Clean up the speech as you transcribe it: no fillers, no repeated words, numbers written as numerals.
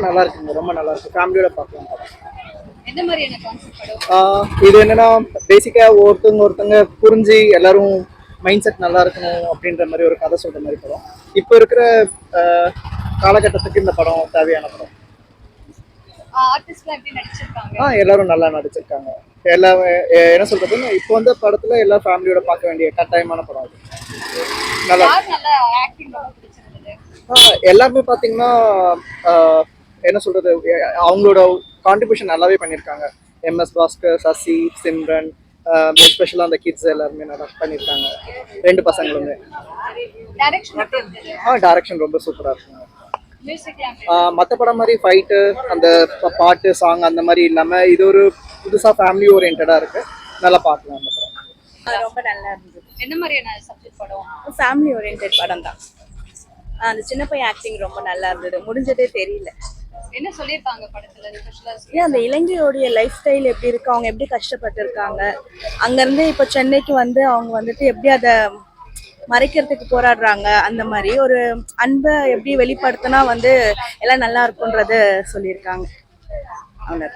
நல்லா இருக்குங்க. ரொம்ப நல்லா இருக்கு. ஃபேமிலியோட பார்க்கலாம் படம். எந்த மாதிரியான கான்செப்ட் படம்? இது என்னன்னா பேசிக்கா ஒருத்தங்க புரிஞ்சு எல்லாரும் மைண்ட் செட் நல்லா இருக்கணும் அப்படின்ற மாதிரி ஒரு கதை சொல்ற மாதிரி படம். இப்போ இருக்கிற ஆஹ், காலகட்டத்துக்கு இந்த படம் தேவையான படம். ஆர்டிஸ்ட்லாம் எப்படி நடிச்சிருக்காங்க? எல்லாரும் நல்லா நடிச்சிருக்காங்க. எல்லா என்ன சொல்றதுன்னு இப்போ வந்த படத்துல எல்லா ஃபேமிலியோட பார்க்க வேண்டிய கட்டாயமான படம் அது. நல்லா யார் நல்ல ஆக்டிங் ரொம்ப பிடிச்சிருந்தது? எல்லாருமே பார்த்தீங்கன்னா ஆஹ், என்ன சொல்றது அவங்களோட கான்ட்ரிபியூஷன் நல்லாவே பண்ணியிருக்காங்க. எம்எஸ் பாஸ்கர், சசி, சிம்ரன், எஸ்பெஷலாக அந்த கிட்ஸ் எல்லாருமே நல்லா பண்ணியிருக்காங்க. 2 பசங்களுமே. டைரக்ஷன் எப்படி இருந்தது? டைரக்ஷன் ரொம்ப சூப்பராக இருக்குங்க. மியூசிக்லாம் மற்ற படம் மாதிரி ஃபைட்டு அந்த பாட்டு சாங் அந்த மாதிரி இல்லாமல் இது ஒரு புதுசாக ஃபேமிலி ஓரியன்டாக இருக்கு. நல்லா பார்க்கலாம் அந்த படம். ரொம்ப நல்லா இருந்தது. என்ன மாதிரியான சப்ஜெக்ட் படம்? ஃபேமிலி ஓரியன்ட் படம் தான். அந்த சின்ன பையன் ஆக்டிங் ரொம்ப நல்லா இருந்தது. முடிஞ்சதே தெரியல. என்ன சொல்லியிருக்காங்க படத்துல ஸ்பெஷலா? ஏன் அந்த இளைஞருடைய லைஃப் ஸ்டைல் எப்படி இருக்கு, அவங்க எப்படி கஷ்டப்பட்டு இருக்காங்க, அங்கேருந்து இப்போ சென்னைக்கு வந்து அவங்க வந்துட்டு எப்படி அதை மறைக்கிறதுக்கு போராடுறாங்க, அந்த மாதிரி ஒரு அன்பை எப்படி வெளிப்படுத்தினா வந்து எல்லாம் நல்லா இருக்கும்ன்றது சொல்லியிருக்காங்க. அவ்வளோ